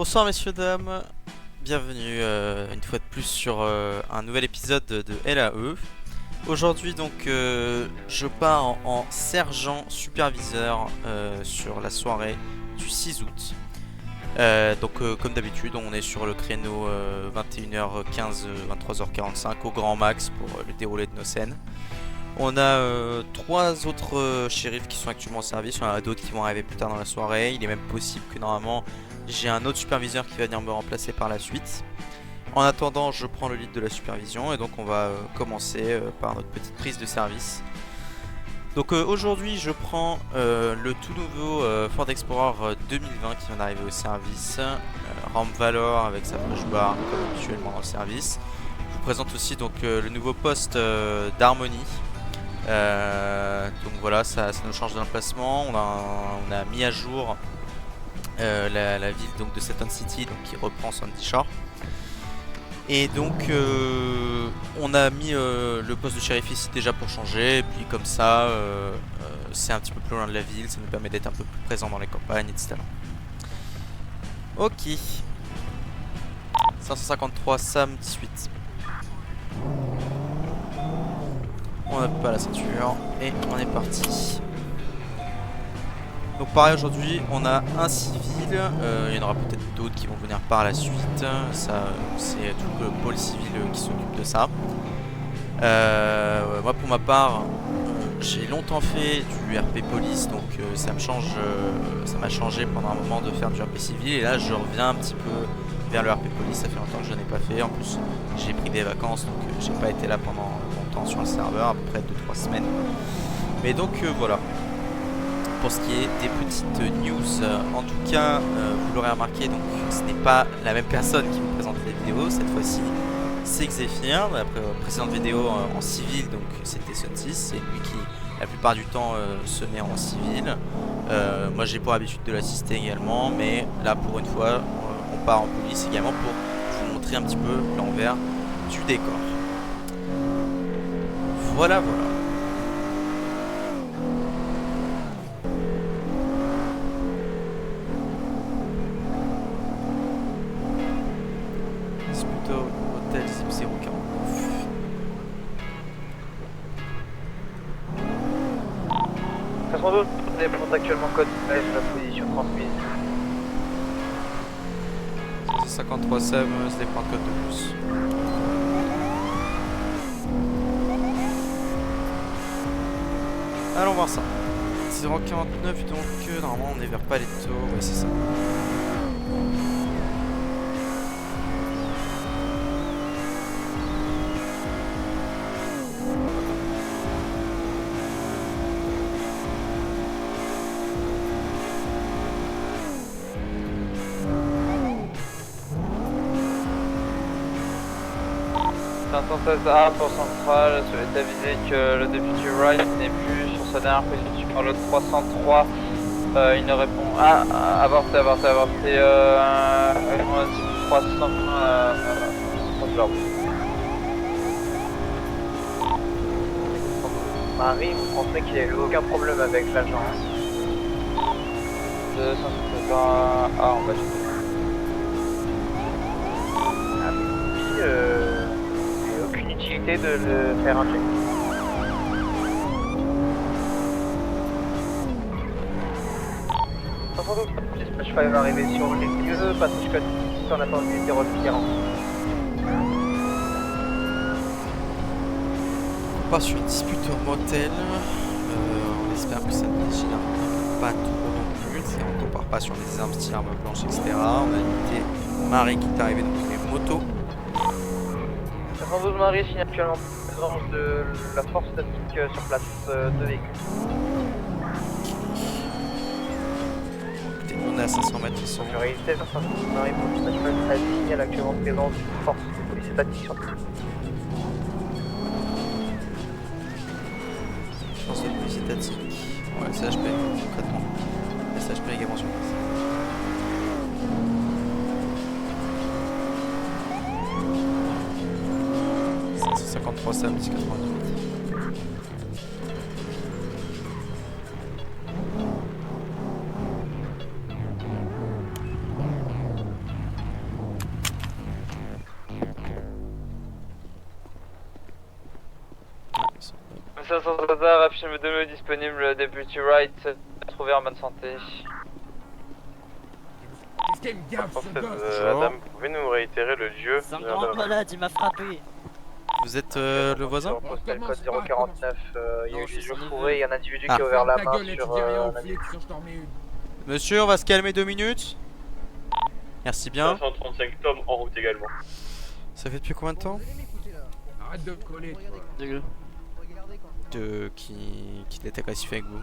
Bonsoir messieurs dames, bienvenue une fois de plus sur un nouvel épisode de LAE. Aujourd'hui donc je pars en sergent superviseur sur la soirée du 6 août. Comme d'habitude on est sur le créneau 21h15 23h45 au grand max pour le déroulé de nos scènes. On a trois autres shérifs qui sont actuellement en service, il y en a d'autres qui vont arriver plus tard dans la soirée. Il est même possible que normalement j'ai un autre superviseur qui va venir me remplacer par la suite. En attendant, je prends le lead de la supervision et donc on va commencer par notre petite prise de service. Donc aujourd'hui je prends le tout nouveau Ford Explorer 2020 qui vient d'arriver au service. Rampe Valor avec sa push bar comme habituellement dans le service. Je vous présente aussi donc le nouveau poste d'harmonie. Donc voilà, ça nous change d'emplacement. On a mis à jour la ville donc de Seton City donc, qui reprend Sandy Shore. Et donc on a mis le poste de shérif ici déjà pour changer. Et puis comme ça c'est un petit peu plus loin de la ville. Ça nous permet d'être un peu plus présent dans les campagnes, etc. Ok. 553 Sam 18. On n'a pas la ceinture et on est parti. Donc pareil aujourd'hui on a un civil, il y en aura peut-être d'autres qui vont venir par la suite. Ça c'est tout le pôle civil qui s'occupe de ça. Moi pour ma part j'ai longtemps fait du RP police donc ça m'a changé pendant un moment de faire du RP civil. Et là je reviens un petit peu vers le RP police, ça fait longtemps que je n'en ai pas fait. En plus j'ai pris des vacances donc j'ai pas été là pendant longtemps sur le serveur, à peu près 2-3 semaines. Mais donc voilà. Pour ce qui est des petites news, en tout cas vous l'aurez remarqué, donc ce n'est pas la même personne qui vous présente les vidéos. Cette fois-ci c'est Xéphir. La précédente vidéo en civil donc c'était Sun6, c'est lui qui la plupart du temps se met en civil. Moi j'ai pour habitude de l'assister également, mais là pour une fois on part en police également pour vous montrer un petit peu l'envers du décor. Voilà. Hôtel Zip 049. Vous dépend actuellement code de la position transmise. 53 Sam, se dépend de code de plus. Allons voir ça. 049 donc normalement on est vers Paletto, ouais c'est ça. A pour central, je vais t'aviser que le député Rice n'est plus sur sa dernière position par le 303. Il ne répond. Avorté. 300. Marie vous transmet qu'il n'y a eu aucun problème avec l'agent. 250 en bas. Aucune utilité de le faire un check. Dispatch 5 arrivé sur les lieux, passage code 6 en attendant du 040. On part sur une dispute au motel. On espère que ça ne dégénère pas tout non plus. On ne part pas sur des armes style armes blanches, etc. On a limité Marie qui est arrivée dans les motos. 92 Marie signe actuellement présence de la force statique sur place de véhicules. Écoutez, on est à 500 mètres de son. Priorité 92 Marie pour le dispatch 5 signale actuellement présence d'une force de police statique sur place. Je pense que c'est police étatique. Ouais, SHP, concrètement. SHP également sur place. 53 Sam 1098. Station sans hasard, film 2 disponible, Deputy Wright, trouvé en bonne santé. Qu'est-ce qu'elle me gaffe, ce gosse? Madame, pouvez-nous réitérer le lieu? C'est un grand malade, il m'a frappé. Vous êtes le voisin? Postal code 049, il y a Non, eu je des suis yeux son fourrés, il y a un individu Ah. qui a ouvert la Ta main gueule et tu sur dis rien un aux flics, sinon je t'en remets une. Monsieur, on va se calmer 2 minutes. Merci bien. 535 Tom en route également. Ça fait depuis combien de temps Arrête de me coller, toi. qu'il est agressif avec vous?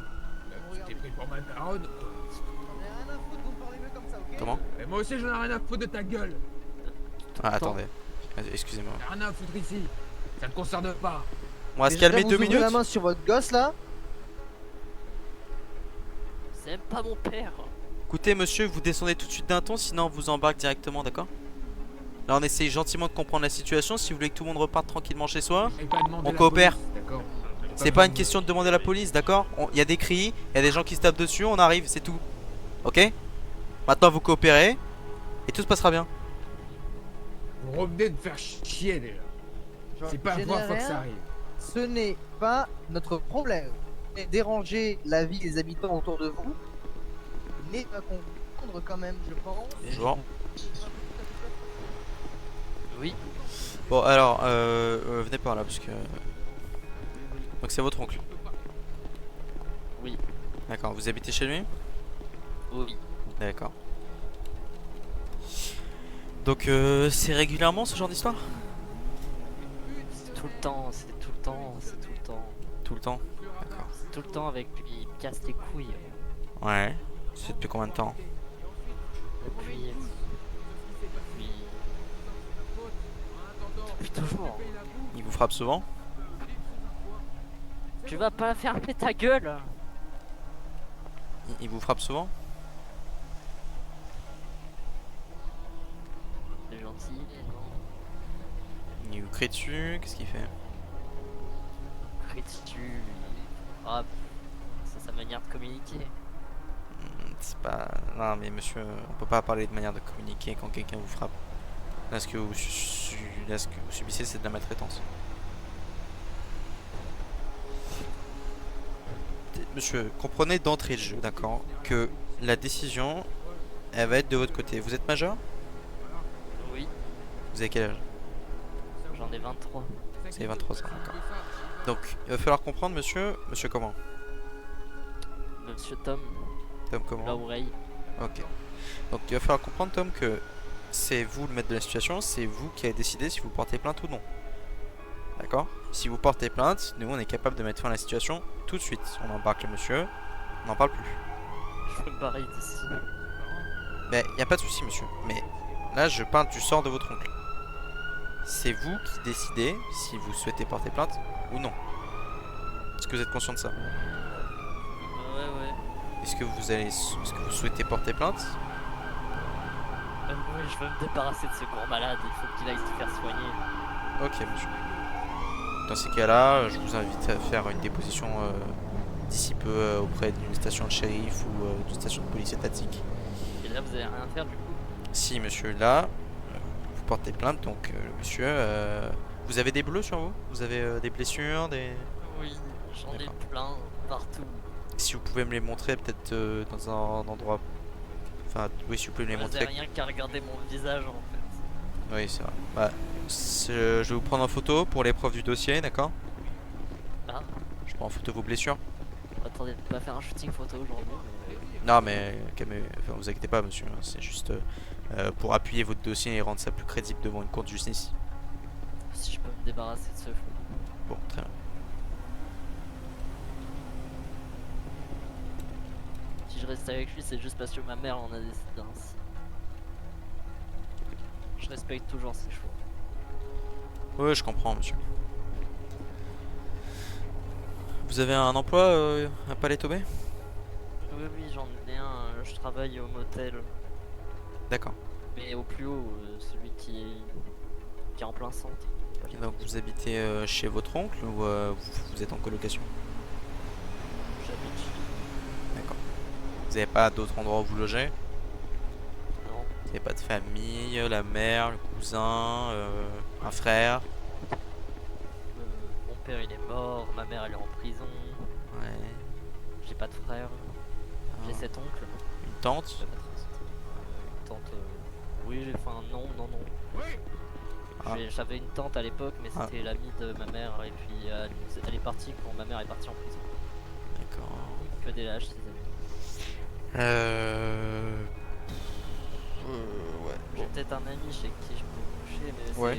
Tu t'es pris pour ma daronne. Comment? Mais moi aussi j'en ai rien à foutre de ta gueule. Ah, attendez. Excusez-moi. T'as rien à foutre ici. Ça te concerne pas. On va se calmer 2 minutes. la main sur votre gosse là. C'est même pas mon père. Écoutez monsieur, vous descendez tout de suite d'un ton, sinon on vous embarque directement, d'accord? Là on essaye gentiment de comprendre la situation. Si vous voulez que tout le monde reparte tranquillement chez soi, J'ai pas demandé on la coopère. police, d'accord. C'est pas une question de demander à la police, d'accord? Il y a des cris, il y a des gens qui se tapent dessus, on arrive, c'est tout. Ok? Maintenant vous coopérez et tout se passera bien. Vous revenez de faire chier déjà. C'est pas la première fois que ça arrive. Ce n'est pas notre problème. Déranger la vie des habitants autour de vous n'est pas comprendre quand même, je pense. Bonjour. Oui. Bon alors, venez par là parce que... Donc c'est votre oncle? Oui. D'accord, vous habitez chez lui? Oui. D'accord. Donc c'est régulièrement ce genre d'histoire? C'est tout le temps, c'est tout le temps, c'est tout le temps. Tout le temps? D'accord. C'est tout le temps avec lui, il me casse les couilles. Ouais. C'est depuis combien de temps? Depuis... Depuis toujours. Il vous frappe souvent? Tu vas pas fermer ta gueule. Il vous frappe souvent? C'est gentil. Il vous crie dessus? Qu'est-ce qu'il fait? Crie dessus. Ah, c'est sa manière de communiquer. C'est pas... Non mais monsieur, on peut pas parler de manière de communiquer quand quelqu'un vous frappe. Là ce que vous, là, ce que vous subissez c'est de la maltraitance. Monsieur, comprenez d'entrée de jeu, d'accord, que la décision, elle va être de votre côté. Vous êtes majeur? Oui, Vous avez quel âge? j'en ai 23. Vous avez 23 ans, d'accord. Donc, il va falloir comprendre, monsieur... Monsieur comment? Monsieur Tom, Tom comment? l'oreille. Ok. Donc, il va falloir comprendre, Tom, que c'est vous le maître de la situation, c'est vous qui avez décidé si vous portez plainte ou non. D'accord? Si vous portez plainte, nous, on est capable de mettre fin à la situation tout de suite. On embarque le monsieur, on n'en parle plus. Je veux me barrer d'ici. Mais il n'y a pas de souci, monsieur. Mais là, je parle du sort de votre oncle. C'est vous qui décidez si vous souhaitez porter plainte ou non. Est-ce que vous êtes conscient de ça? Ouais. Est-ce que vous souhaitez porter plainte? Oui, je veux me débarrasser de ce gros malade, il faut qu'il aille se faire soigner. Ok, monsieur. Dans ces cas-là, je vous invite à faire une déposition d'ici peu auprès d'une station de shérif ou d'une station de police étatique. Et là, vous avez rien à faire du coup? Si, monsieur, là, vous portez plainte, donc monsieur, vous avez des bleus sur vous? Vous avez des blessures, des... Oui, j'en ai D'accord. plein partout. Si vous pouvez me les montrer peut-être dans un endroit... Enfin, oui, si vous pouvez me les Vous montrer. avez rien qu'à regarder mon visage en fait. Oui, c'est vrai. Bah, je vais vous prendre en photo pour l'épreuve du dossier, d'accord? Ah, Je prends en photo vos blessures. attendez, on va faire un shooting photo aujourd'hui. Non, mais enfin, vous inquiétez pas, monsieur. C'est juste pour appuyer votre dossier et rendre ça plus crédible devant une cour de justice. Si je peux me débarrasser de ce fou. Bon, très bien. Si je reste avec lui, c'est juste parce que ma mère en a décidé ainsi. Je respecte toujours ses choix. Oui, je comprends, monsieur. Vous avez un emploi à Palais Tobé? Oui, j'en ai un. Je travaille au motel. D'accord. Mais au plus haut, celui qui est en plein centre. Ok, donc vous habitez chez votre oncle ou vous êtes en colocation? J'habite chez D'accord. Vous n'avez pas d'autre endroit où vous logez? Non. Vous n'avez pas de famille, la mère, le cousin, un frère? Mon père il est mort, ma mère elle est en prison, Ouais. j'ai pas de frère, j'ai Ah. 7 oncles. Une tante. Une tante, oui, enfin non. Oui. J'avais une tante à l'époque, mais Ah. c'était l'amie de ma mère, et puis elle est partie quand ma mère est partie en prison. D'accord. Que des lâches, ses amis. Ouais. J'ai peut-être un ami chez qui je peux coucher, mais Ouais.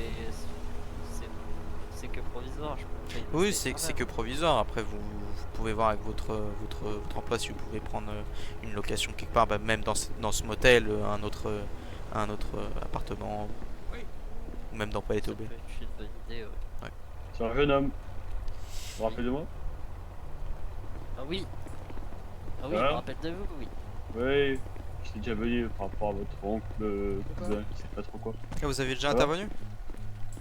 c'est que provisoire. Je peux payer Oui, des c'est salaires. que provisoire. Après, vous pouvez voir avec votre emploi si vous pouvez prendre une location quelque part, bah, même dans ce motel, un autre appartement, Oui. ou même dans Palais Ça Tobé. peut être une bonne idée, ouais. C'est un jeune homme. Tu te rappelles de moi? Ah oui. Ah oui, Hein je me rappelle de vous, oui. Oui. J'étais déjà venu par rapport à votre oncle, cousin, je sais pas trop quoi. Ah, vous avez déjà Ça va intervenu?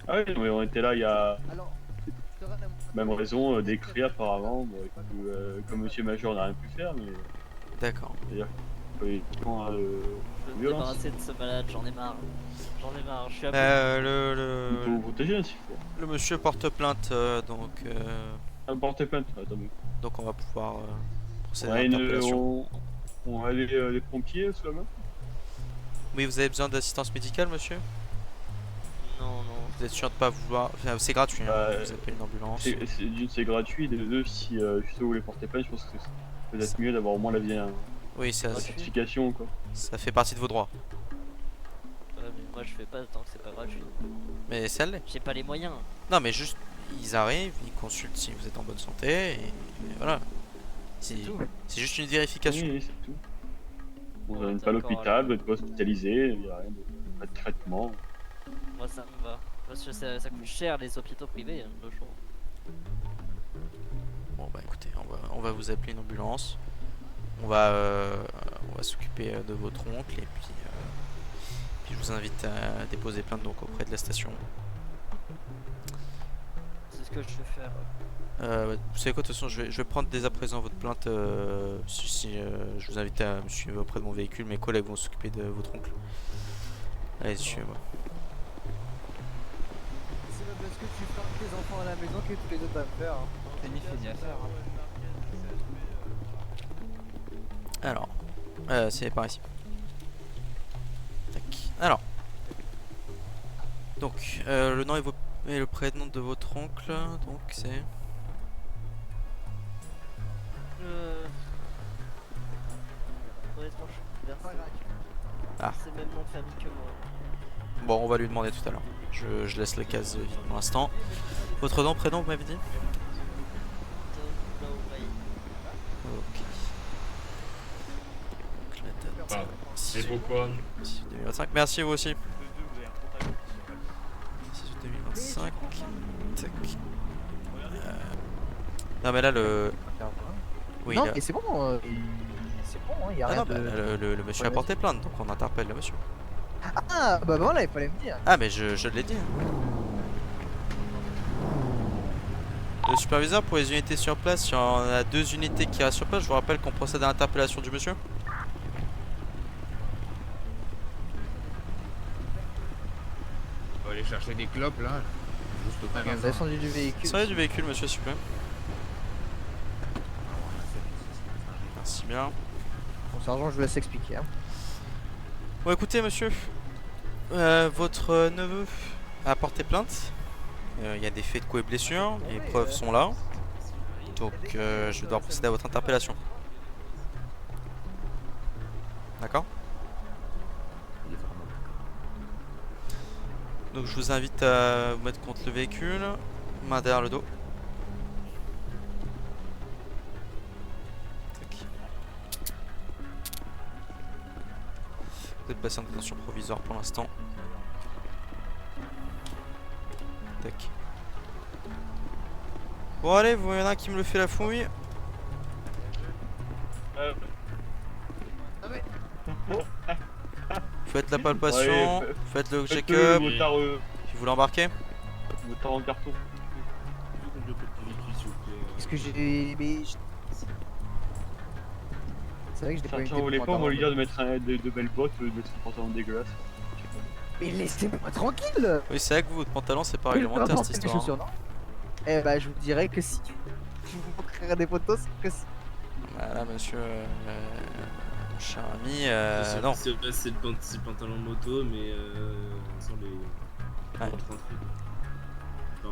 Ah oui, mais on était là il y a Alors, je te ramène- même raison des cris apparemment. Bon, et que, comme monsieur Major n'a rien pu faire, mais D'accord. c'est-à-dire qu'il Je veux me violence. débarrasser de ce malade, j'en ai marre. J'en ai marre, je suis à bout. Il faut vous protéger s'il faut. Le monsieur porte plainte, Portez plainte, attendez. donc on va pouvoir procéder On à a l'interpellation. on a les pompiers sous la main. Oui, vous avez besoin d'assistance médicale, monsieur? Non. Vous êtes sûr de pas vouloir... Enfin, c'est gratuit, hein. Bah, Vous appelez une ambulance. D'une, c'est gratuit, de deux, si justement vous voulez porter plainte, je pense que c'est peut-être mieux d'avoir au moins la Oui, ça certification quoi. fait partie de vos droits. Ouais, mais moi je fais pas tant que c'est pas gratuit. Mais ça l'est. J'ai pas les moyens. Non, mais juste, ils arrivent, ils consultent si vous êtes en bonne santé, et voilà. C'est c'est juste une vérification. Oui, c'est tout. Vous Ouais, n'allez pas à d'accord, l'hôpital, vous n'êtes pas hospitalisé, il n'y a rien pas de traitement. Moi ça me va. Parce que ça coûte cher les hôpitaux privés, hein, le jour. Bon, bah écoutez, on va vous appeler une ambulance. On va s'occuper de votre oncle, et puis je vous invite à déposer plainte donc auprès de la station. C'est ce que je vais faire. Vous savez quoi, de toute façon, je vais prendre dès à présent votre plainte. Je vous invite à me suivre auprès de mon véhicule. Mes collègues vont s'occuper de votre oncle. Allez, suivez-moi. C'est pas parce que tu frappes tes enfants à la maison que tous les autres doivent faire. T'es ni fait ni à faire. Alors, c'est par ici. Tac. Alors, donc, le nom et le prénom de votre oncle, donc c'est... Honnêtement, je suis Ah. C'est le même nom de famille que moi. Bon, on va lui demander tout à l'heure. Je laisse la case vide pour l'instant. Votre nom, prénom, vous m'avez dit? Ok. Donc, la date, C'est pourquoi 6 août 2025. Merci, vous aussi. 6 août 2025. Tac. Non, mais là, le... Oui, non, là... mais c'est bon, c'est bon, hein, y a Ah rien non, bah, de... le monsieur a porté plainte, donc on interpelle le monsieur. Ah, bah voilà, il fallait me dire. Ah, mais je l'ai dit. Le superviseur, pour les unités sur place, il y en a 2 unités qui restent sur place. Je vous rappelle qu'on procède à l'interpellation du monsieur. On va aller chercher des clopes là. Juste au magasin. Descendu du véhicule. Sortez du véhicule, monsieur, s'il vous plaît. Merci bien. Bon, sergent, je vous laisse expliquer. Hein. Bon, écoutez, monsieur, votre neveu a porté plainte. Il y a des faits de coups et blessures. Les preuves sont là. Donc, je dois procéder à votre interpellation. D'accord? Donc, je vous invite à vous mettre contre le véhicule, main derrière le dos. Tac. Vous êtes placé en détention provisoire pour l'instant. Tac. Bon, allez, vous, y en a un qui me le fait la fouille. Faites la palpation, Ouais, faites le Faites check-up, motard, puis vous l'embarquez. motard en carton. Parce que j'ai... mais je- C'est vrai que je l'ai pas eu. Cherchant, vous voulez pas, on va lui dire de mettre de belles bottes, de mettre son pantalon dégueulasse. Mais laissez-moi tranquille. Oui, c'est vrai que vous, votre pantalon, c'est pas Oui, réglementaire vraiment, cette c'est des histoire. chaussures, non Eh bah, je vous dirais que si. Je vous montrerai des photos, c'est que si. Voilà, monsieur, cher ami, C'est non. c'est vrai, c'est le pantalon moto, mais sans les. Ouais.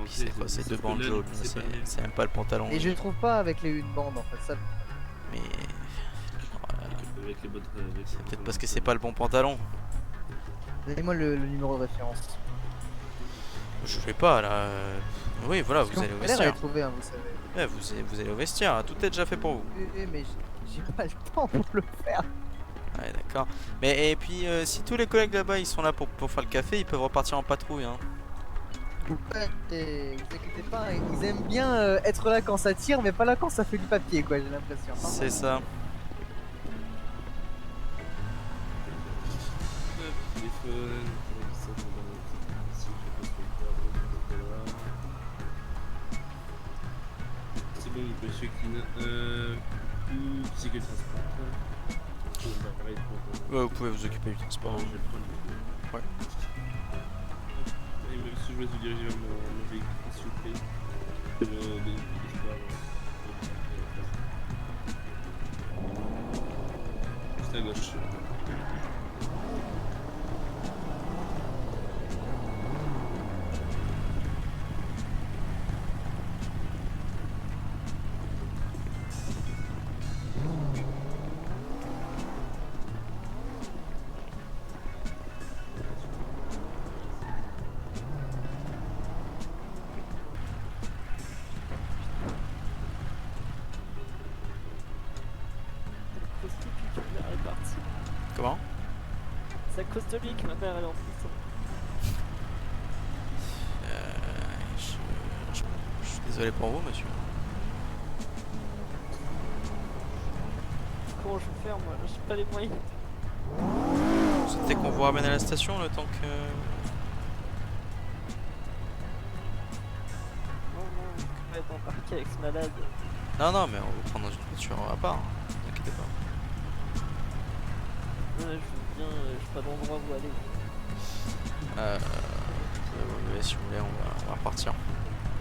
C'est quoi, c'est deux bandes jaunes, c'est même pas le pantalon. Et je le trouve pas avec les une bande en fait. Ça... Mais Avec les bottes. c'est peut-être parce que c'est pas le bon pantalon. Donnez-moi le numéro de référence. Je fais pas là. Oui, voilà, vous allez au l'air à vestiaire. les trouver, hein, vous savez. Ouais, vous allez au vestiaire, tout est déjà fait pour vous. Oui, mais j'ai pas le temps pour le faire. Ouais, d'accord. Mais et puis, si tous les collègues là-bas ils sont là pour faire le café, ils peuvent repartir en patrouille. Hein. Ouais, et vous inquiétez pas, ils aiment bien être là quand ça tire, mais pas là quand ça fait du papier, quoi, j'ai l'impression. C'est ça. Téléphone. C'est bon, monsieur Clean. Où c'est que le transport? Ouais, vous pouvez vous occuper du transport. Je vais prendre le. Ouais. Et monsieur, je vais vous diriger vers mon véhicule, s'il vous plaît. Juste à gauche. Comment? C'est à cause de lui que ma mère elle est en prison. Je suis désolé pour vous, monsieur. Comment je vais faire moi? J'ai pas les moyens. Vous souhaitez qu'on vous ramène à la station le temps que. Non, je vais être embarqué avec ce malade. Non, non, mais on va vous prendre dans une voiture à part. Hein. Ne vous inquiétez pas. Ouais, je veux bien, j'ai pas d'endroit où aller. Vous pouvez vous lever si vous voulez, on va repartir.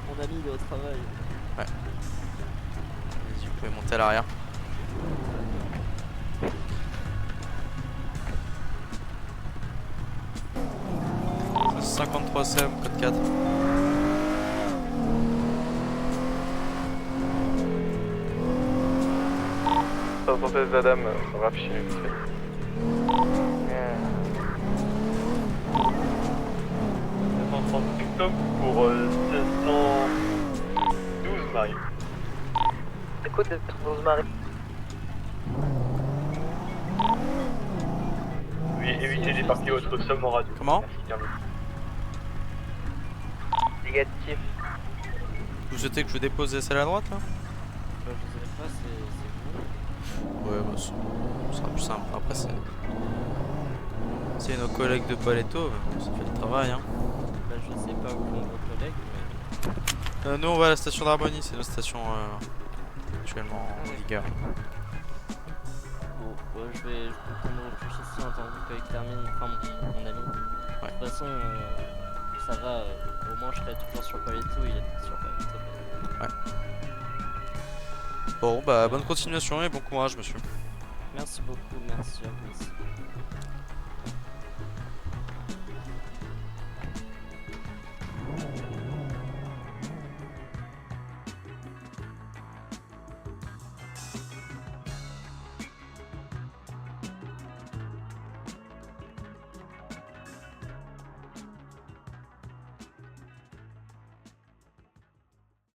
Mon ami il est au travail. Allez-y, vous pouvez monter à l'arrière. C'est 53 CM, code 4. Madame, raffiné. TikTok pour 712 Marie. Écoute, 12 Marie. Oui, évitez d'éparpiller votre somme en radio. Comment? Merci, terminé. Négatif. Vous souhaitez que je vous dépose celle à droite là? Bah, je sais pas, c'est vous. Ouais, bah, ce sera plus simple. Après, c'est nos collègues de Paletto, ça fait le travail. Hein. Bah, je sais pas où vont vos collègues, mais. Nous, on va à la station d'Arbony, c'est notre station actuellement en vigueur. Bon, bah, je vais prendre mon refuge ici en tant que collègue termine, enfin mon ami. Ouais. De toute façon, ça va, au moins je serai toujours sur Paletto, il est sur Paletto. Bon, bah, bonne continuation et bon courage, monsieur. Merci beaucoup, merci à vous aussi.